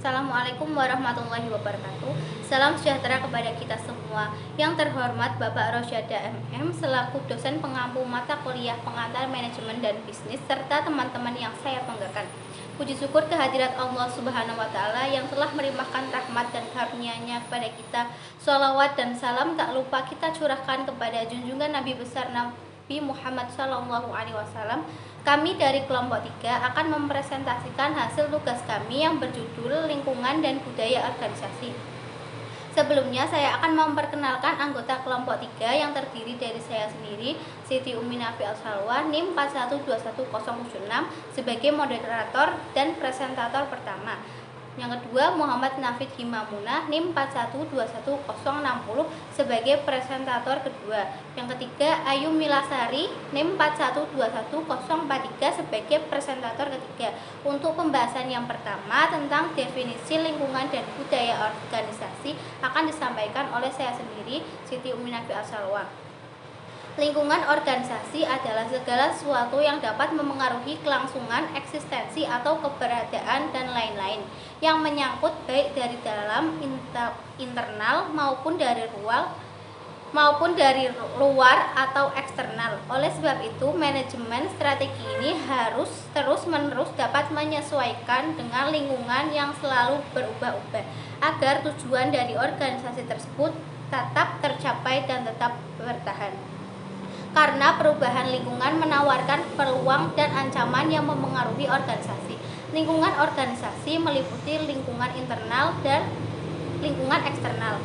Assalamualaikum warahmatullahi wabarakatuh. Salam sejahtera kepada kita semua. Yang terhormat Bapak Rosyada MM selaku dosen pengampu mata kuliah pengantar manajemen dan bisnis serta teman-teman yang saya banggakan. Puji syukur kehadirat Allah Subhanahu wa taala yang telah melimpahkan rahmat dan karunia-Nya kepada kita. Shalawat dan salam tak lupa kita curahkan kepada junjungan Nabi besar Nabi Muhammad SAW. Kami dari kelompok 3 akan mempresentasikan hasil tugas kami yang berjudul Lingkungan dan Budaya Organisasi. Sebelumnya saya akan memperkenalkan anggota kelompok 3 yang terdiri dari saya sendiri, Siti Umi Nafi Al-Salwa, NIM 4121006 sebagai moderator dan presentator pertama. Yang kedua, Muhammad Nafid Himamunah, NIM 4121060 sebagai presentator kedua. Yang ketiga, Ayu Milasari, NIM 4121043 sebagai presentator ketiga. Untuk pembahasan yang pertama tentang definisi lingkungan dan budaya organisasi akan disampaikan oleh saya sendiri, Siti Umi Nafi Al-Salwa. Lingkungan organisasi adalah segala sesuatu yang dapat memengaruhi kelangsungan, eksistensi atau keberadaan dan lain-lain yang menyangkut baik dari dalam internal maupun dari luar atau eksternal. Oleh sebab itu, manajemen strategi ini harus terus-menerus dapat menyesuaikan dengan lingkungan yang selalu berubah-ubah agar tujuan dari organisasi tersebut tetap tercapai dan tetap bertahan. Karena perubahan lingkungan menawarkan peluang dan ancaman yang memengaruhi organisasi. Lingkungan organisasi meliputi lingkungan internal dan lingkungan eksternal.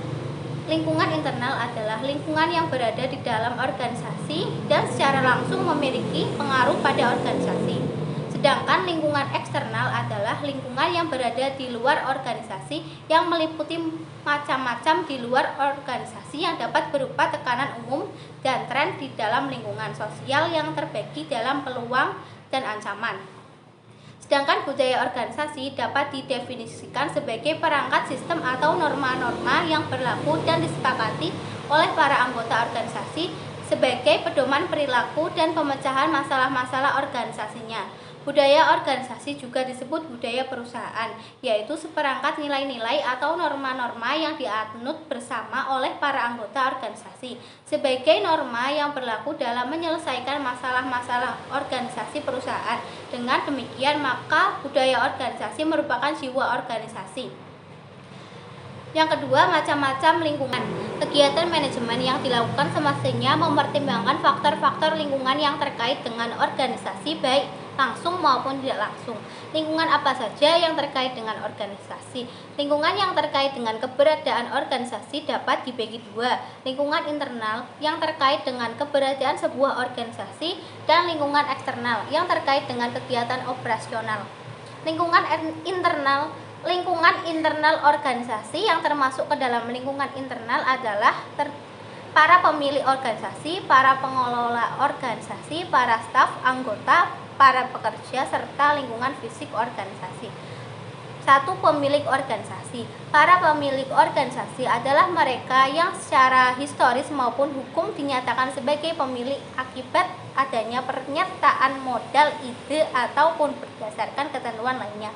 Lingkungan internal adalah lingkungan yang berada di dalam organisasi dan secara langsung memiliki pengaruh pada organisasi. Sedangkan lingkungan eksternal adalah lingkungan yang berada di luar organisasi yang meliputi macam-macam di luar organisasi yang dapat berupa tekanan umum dan tren di dalam lingkungan sosial yang terbagi dalam peluang dan ancaman. Sedangkan budaya organisasi dapat didefinisikan sebagai perangkat sistem atau norma-norma yang berlaku dan disepakati oleh para anggota organisasi sebagai pedoman perilaku dan pemecahan masalah-masalah organisasinya. Budaya organisasi juga disebut budaya perusahaan, yaitu seperangkat nilai-nilai atau norma-norma yang dianut bersama oleh para anggota organisasi sebagai norma yang berlaku dalam menyelesaikan masalah-masalah organisasi perusahaan. Dengan demikian, maka budaya organisasi merupakan jiwa organisasi. Yang kedua, macam-macam lingkungan. Kegiatan manajemen yang dilakukan semestinya mempertimbangkan faktor-faktor lingkungan yang terkait dengan organisasi baik langsung maupun tidak langsung. Lingkungan apa saja yang terkait dengan organisasi? Lingkungan yang terkait dengan keberadaan organisasi dapat dibagi dua. Lingkungan internal yang terkait dengan keberadaan sebuah organisasi dan lingkungan eksternal yang terkait dengan kegiatan operasional. Lingkungan internal organisasi yang termasuk ke dalam lingkungan internal adalah para pemilik organisasi, para pengelola organisasi, para staf, anggota, para pekerja, serta lingkungan fisik organisasi. 1. Pemilik organisasi. Para pemilik organisasi adalah mereka yang secara historis maupun hukum dinyatakan sebagai pemilik akibat adanya pernyataan modal, ide, ataupun berdasarkan ketentuan lainnya.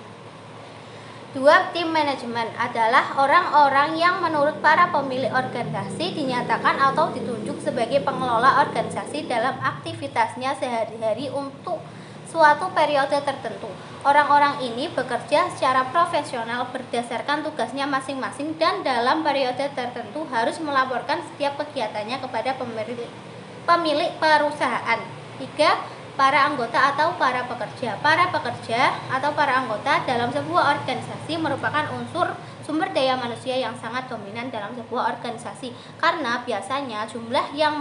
2. Tim manajemen adalah orang-orang yang menurut para pemilik organisasi dinyatakan atau ditunjuk sebagai pengelola organisasi dalam aktivitasnya sehari-hari untuk suatu periode tertentu. Orang-orang ini bekerja secara profesional berdasarkan tugasnya masing-masing dan dalam periode tertentu harus melaporkan setiap kegiatannya kepada pemilik perusahaan. 3. Para anggota atau para pekerja. Para pekerja atau para anggota dalam sebuah organisasi merupakan unsur sumber daya manusia yang sangat dominan dalam sebuah organisasi karena biasanya jumlah yang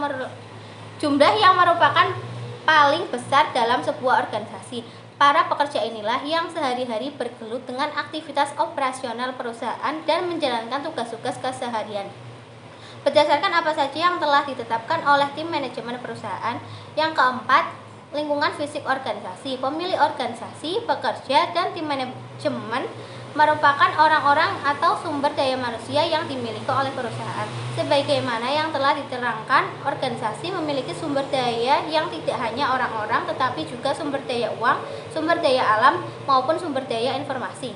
merupakan paling besar dalam sebuah organisasi. Para pekerja inilah yang sehari-hari bergelut dengan aktivitas operasional perusahaan dan menjalankan tugas-tugas keseharian berdasarkan apa saja yang telah ditetapkan oleh tim manajemen perusahaan. Yang keempat, lingkungan fisik organisasi. Pemilik organisasi, pekerja, dan tim manajemen merupakan orang-orang atau sumber daya manusia yang dimiliki oleh perusahaan. Sebagaimana yang telah diterangkan, organisasi memiliki sumber daya yang tidak hanya orang-orang tetapi juga sumber daya uang, sumber daya alam, maupun sumber daya informasi.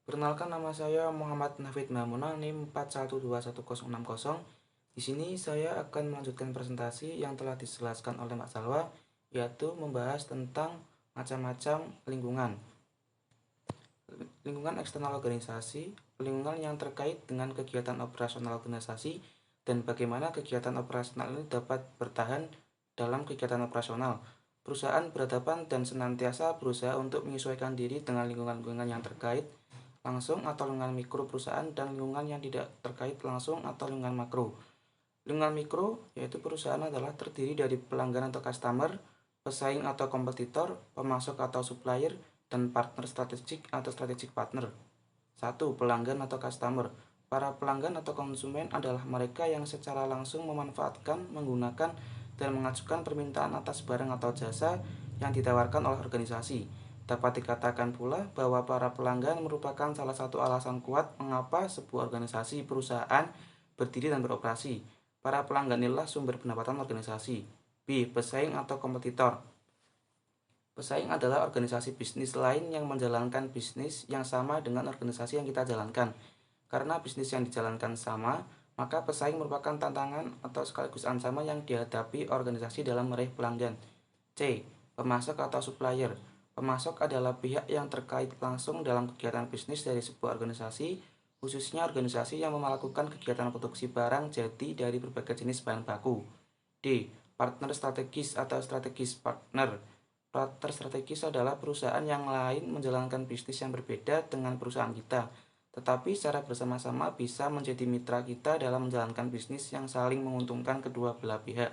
Perkenalkan, nama saya Muhammad Nafid Mamuna, NIM 41211060. Di sini saya akan melanjutkan presentasi yang telah dijelaskan oleh Mbak Salwa, yaitu membahas tentang macam-macam lingkungan. Lingkungan eksternal organisasi, lingkungan yang terkait dengan kegiatan operasional organisasi, dan bagaimana kegiatan operasional ini dapat bertahan dalam kegiatan operasional. Perusahaan berhadapan dan senantiasa berusaha untuk menyesuaikan diri dengan lingkungan-lingkungan yang terkait langsung atau lingkungan mikro perusahaan dan lingkungan yang tidak terkait langsung atau lingkungan makro. Lingkungan mikro yaitu perusahaan adalah terdiri dari pelanggan atau customer, pesaing atau kompetitor, pemasok atau supplier, dan partner strategik atau strategic partner. 1. Pelanggan atau customer. Para pelanggan atau konsumen adalah mereka yang secara langsung memanfaatkan, menggunakan, dan mengajukan permintaan atas barang atau jasa yang ditawarkan oleh organisasi. Dapat dikatakan pula bahwa para pelanggan merupakan salah satu alasan kuat mengapa sebuah organisasi perusahaan berdiri dan beroperasi. Para pelanggan inilah sumber pendapatan organisasi. B. Pesaing atau kompetitor. Pesaing adalah organisasi bisnis lain yang menjalankan bisnis yang sama dengan organisasi yang kita jalankan. Karena bisnis yang dijalankan sama, maka pesaing merupakan tantangan atau sekaligus ancaman yang dihadapi organisasi dalam meraih pelanggan. C. Pemasok atau supplier. Pemasok adalah pihak yang terkait langsung dalam kegiatan bisnis dari sebuah organisasi, khususnya organisasi yang melakukan kegiatan produksi barang jadi dari berbagai jenis bahan baku. D. Partner strategis atau strategis partner. Partner strategis adalah perusahaan yang lain menjalankan bisnis yang berbeda dengan perusahaan kita, tetapi secara bersama-sama bisa menjadi mitra kita dalam menjalankan bisnis yang saling menguntungkan kedua belah pihak.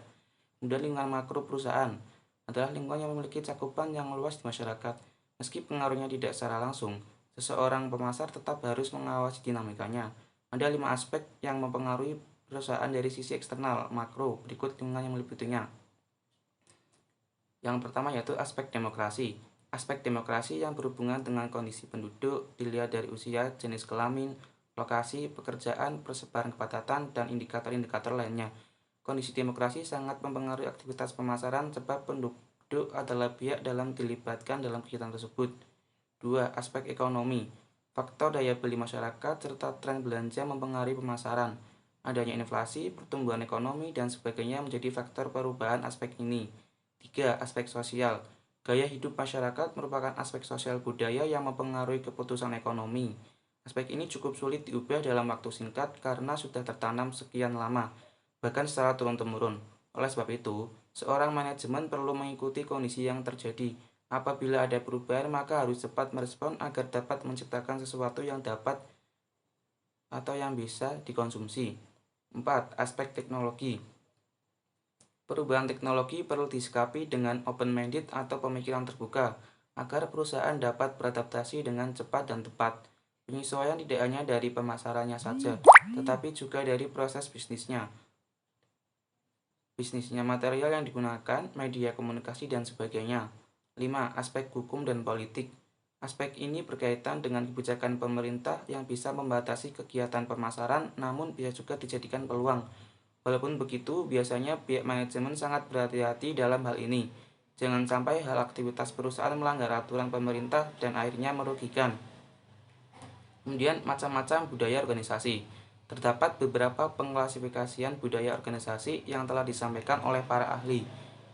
Kemudian lingkungan makro perusahaan adalah lingkungan yang memiliki cakupan yang luas di masyarakat. Meski pengaruhnya tidak secara langsung, seseorang pemasar tetap harus mengawasi dinamikanya. Ada 5 aspek yang mempengaruhi perusahaan dari sisi eksternal makro. Berikut lingkungan yang meliputi. Yang pertama yaitu aspek demokrasi. Aspek demokrasi yang berhubungan dengan kondisi penduduk dilihat dari usia, jenis kelamin, lokasi, pekerjaan, persebaran kepadatan, dan indikator-indikator lainnya. Kondisi demokrasi sangat mempengaruhi aktivitas pemasaran sebab penduduk adalah pihak dalam dilibatkan dalam kegiatan tersebut. 2. Aspek ekonomi. Faktor daya beli masyarakat serta tren belanja mempengaruhi pemasaran. Adanya inflasi, pertumbuhan ekonomi, dan sebagainya menjadi faktor perubahan aspek ini. 3. Aspek sosial. Gaya hidup masyarakat merupakan aspek sosial budaya yang mempengaruhi keputusan ekonomi. Aspek ini cukup sulit diubah dalam waktu singkat karena sudah tertanam sekian lama, bahkan secara turun-temurun. Oleh sebab itu, seorang manajemen perlu mengikuti kondisi yang terjadi. Apabila ada perubahan, maka harus cepat merespon agar dapat menciptakan sesuatu yang dapat atau yang bisa dikonsumsi. 4. Aspek teknologi. Perubahan teknologi perlu disikapi dengan open-minded atau pemikiran terbuka, agar perusahaan dapat beradaptasi dengan cepat dan tepat. Penyesuaian tidak hanya dari pemasarannya saja, tetapi juga dari proses bisnisnya. Material yang digunakan, media komunikasi, dan sebagainya. 5. Aspek hukum dan politik. Aspek ini berkaitan dengan kebijakan pemerintah yang bisa membatasi kegiatan pemasaran, namun bisa juga dijadikan peluang. Walaupun begitu, biasanya pihak manajemen sangat berhati-hati dalam hal ini. Jangan sampai hal aktivitas perusahaan melanggar aturan pemerintah dan akhirnya merugikan. Kemudian, macam-macam budaya organisasi. Terdapat beberapa pengklasifikasian budaya organisasi yang telah disampaikan oleh para ahli.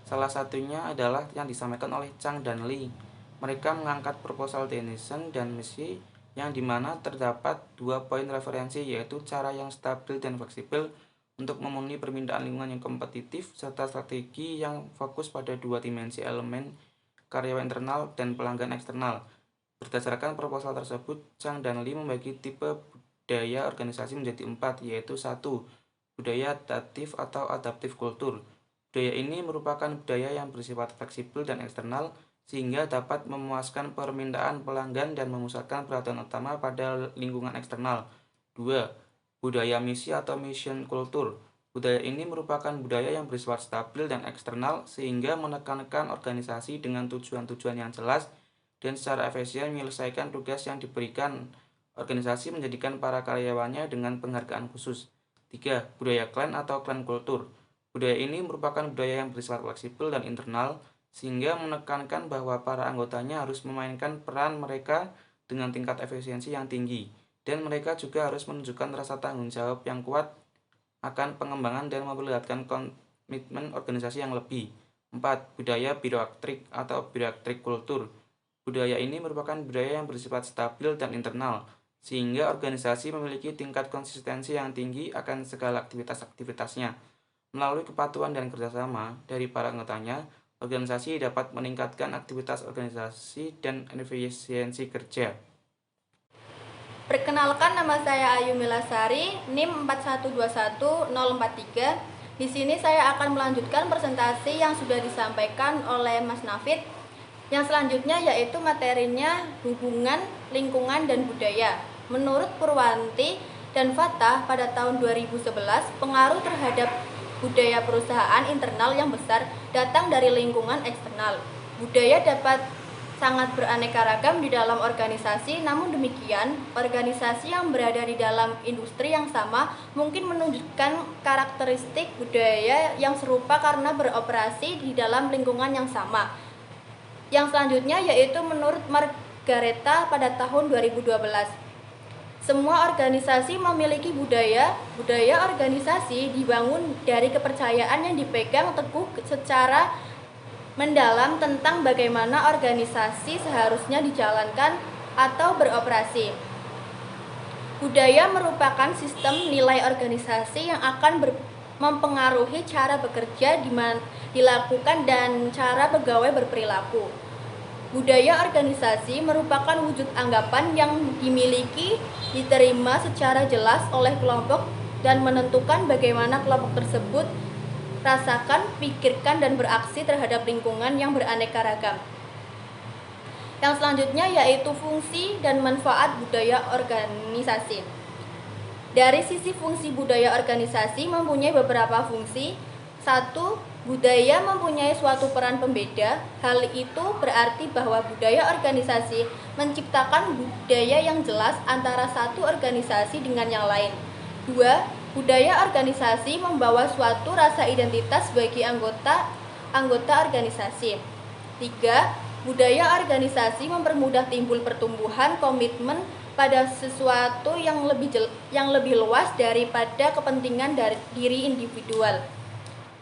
Salah satunya adalah yang disampaikan oleh Chang dan Lee. Mereka mengangkat proposal Denison dan Messi yang dimana terdapat 2 poin referensi, yaitu cara yang stabil dan fleksibel untuk memenuhi permintaan lingkungan yang kompetitif, serta strategi yang fokus pada 2 dimensi elemen karyawan internal dan pelanggan eksternal. Berdasarkan proposal tersebut, Chang dan Lee membagi tipe budaya organisasi menjadi 4, yaitu 1. Budaya adaptif atau adaptif kultur. Budaya ini merupakan budaya yang bersifat fleksibel dan eksternal, sehingga dapat memuaskan permintaan pelanggan dan memusatkan perhatian utama pada lingkungan eksternal. 2. Budaya misi atau mission kultur. Budaya ini merupakan budaya yang bersifat stabil dan eksternal sehingga menekankan organisasi dengan tujuan-tujuan yang jelas dan secara efisien menyelesaikan tugas yang diberikan. Organisasi menjadikan para karyawannya dengan penghargaan khusus. 3. Budaya klan atau klan kultur. Budaya ini merupakan budaya yang bersifat fleksibel dan internal sehingga menekankan bahwa para anggotanya harus memainkan peran mereka dengan tingkat efisiensi yang tinggi, dan mereka juga harus menunjukkan rasa tanggung jawab yang kuat akan pengembangan dan memperlihatkan komitmen organisasi yang lebih. 4. Budaya birokratrik atau birokratrik kultur. Budaya ini merupakan budaya yang bersifat stabil dan internal, sehingga organisasi memiliki tingkat konsistensi yang tinggi akan segala aktivitas-aktivitasnya. Melalui kepatuhan dan kerjasama dari para anggotanya, organisasi dapat meningkatkan aktivitas organisasi dan efisiensi kerja. Perkenalkan, nama saya Ayu Milasari, NIM 4121043. Di sini saya akan melanjutkan presentasi yang sudah disampaikan oleh Mas Nafid. Yang selanjutnya yaitu materinya hubungan, lingkungan, dan budaya. Menurut Purwanti dan Fatah pada tahun 2011, pengaruh terhadap budaya perusahaan internal yang besar datang dari lingkungan eksternal. Budaya dapat sangat beraneka ragam di dalam organisasi, namun demikian, organisasi yang berada di dalam industri yang sama mungkin menunjukkan karakteristik budaya yang serupa karena beroperasi di dalam lingkungan yang sama. Yang selanjutnya yaitu menurut Margareta pada tahun 2012. Semua organisasi memiliki budaya. Budaya organisasi dibangun dari kepercayaan yang dipegang teguh secara mendalam tentang bagaimana organisasi seharusnya dijalankan atau beroperasi. Budaya merupakan sistem nilai organisasi yang akan mempengaruhi cara bekerja dilakukan dan cara pegawai berperilaku. Budaya organisasi merupakan wujud anggapan yang dimiliki, diterima secara jelas oleh kelompok dan menentukan bagaimana kelompok tersebut rasakan, pikirkan, dan beraksi terhadap lingkungan yang beraneka ragam. Yang selanjutnya yaitu fungsi dan manfaat budaya organisasi. Dari sisi fungsi budaya organisasi mempunyai beberapa fungsi. 1. Budaya mempunyai suatu peran pembeda. Hal itu berarti bahwa budaya organisasi menciptakan budaya yang jelas antara satu organisasi dengan yang lain. 2. Budaya organisasi membawa suatu rasa identitas bagi anggota organisasi. 3. Budaya organisasi mempermudah timbul pertumbuhan komitmen pada sesuatu yang lebih luas daripada kepentingan dari diri individual.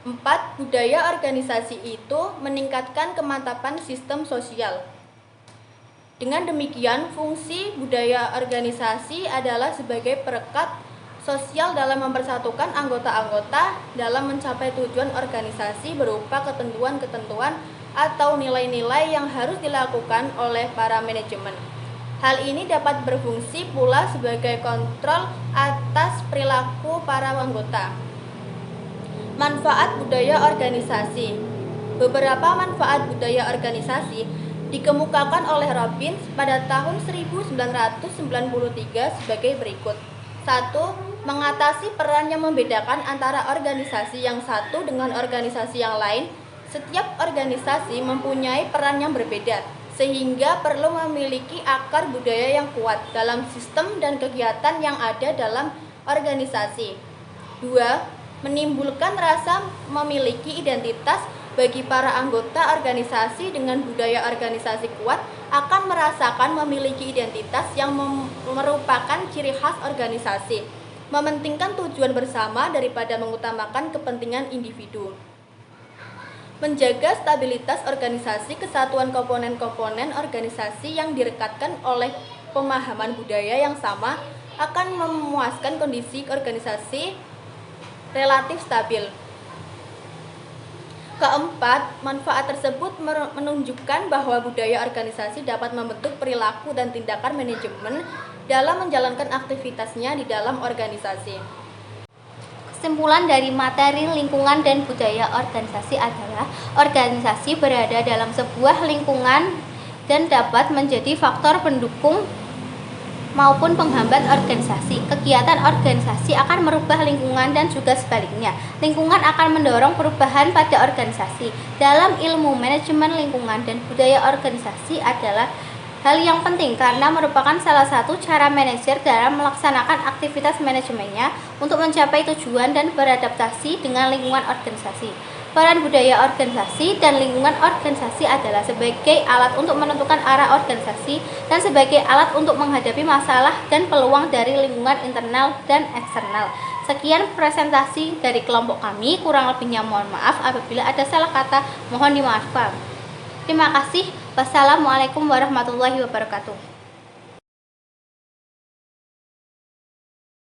4. Budaya organisasi itu meningkatkan kemantapan sistem sosial. Dengan demikian, fungsi budaya organisasi adalah sebagai perekat sosial dalam mempersatukan anggota-anggota dalam mencapai tujuan organisasi berupa ketentuan-ketentuan atau nilai-nilai yang harus dilakukan oleh para manajemen. Hal ini dapat berfungsi pula sebagai kontrol atas perilaku para anggota. Manfaat budaya organisasi. Beberapa manfaat budaya organisasi dikemukakan oleh Robbins pada tahun 1993 sebagai berikut. 1. Mengatasi peran yang membedakan antara organisasi yang satu dengan organisasi yang lain. Setiap organisasi mempunyai peran yang berbeda, sehingga perlu memiliki akar budaya yang kuat dalam sistem dan kegiatan yang ada dalam organisasi. 2. Menimbulkan rasa memiliki identitas. Bagi para anggota organisasi dengan budaya organisasi kuat akan merasakan memiliki identitas yang merupakan ciri khas organisasi, mementingkan tujuan bersama daripada mengutamakan kepentingan individu. Menjaga stabilitas organisasi, kesatuan komponen-komponen organisasi yang direkatkan oleh pemahaman budaya yang sama akan memuaskan kondisi organisasi relatif stabil. Keempat, manfaat tersebut menunjukkan bahwa budaya organisasi dapat membentuk perilaku dan tindakan manajemen dalam menjalankan aktivitasnya di dalam organisasi. Kesimpulan dari materi lingkungan dan budaya organisasi adalah organisasi berada dalam sebuah lingkungan dan dapat menjadi faktor pendukung maupun penghambat organisasi. Kegiatan organisasi akan merubah lingkungan dan juga sebaliknya. Lingkungan akan mendorong perubahan pada organisasi. Dalam ilmu manajemen lingkungan dan budaya organisasi adalah hal yang penting karena merupakan salah satu cara manajer dalam melaksanakan aktivitas manajemennya untuk mencapai tujuan dan beradaptasi dengan lingkungan organisasi. Peran budaya organisasi dan lingkungan organisasi adalah sebagai alat untuk menentukan arah organisasi dan sebagai alat untuk menghadapi masalah dan peluang dari lingkungan internal dan eksternal. Sekian presentasi dari kelompok kami, kurang lebihnya mohon maaf apabila ada salah kata, mohon dimaafkan. Terima kasih. Wassalamualaikum warahmatullahi wabarakatuh.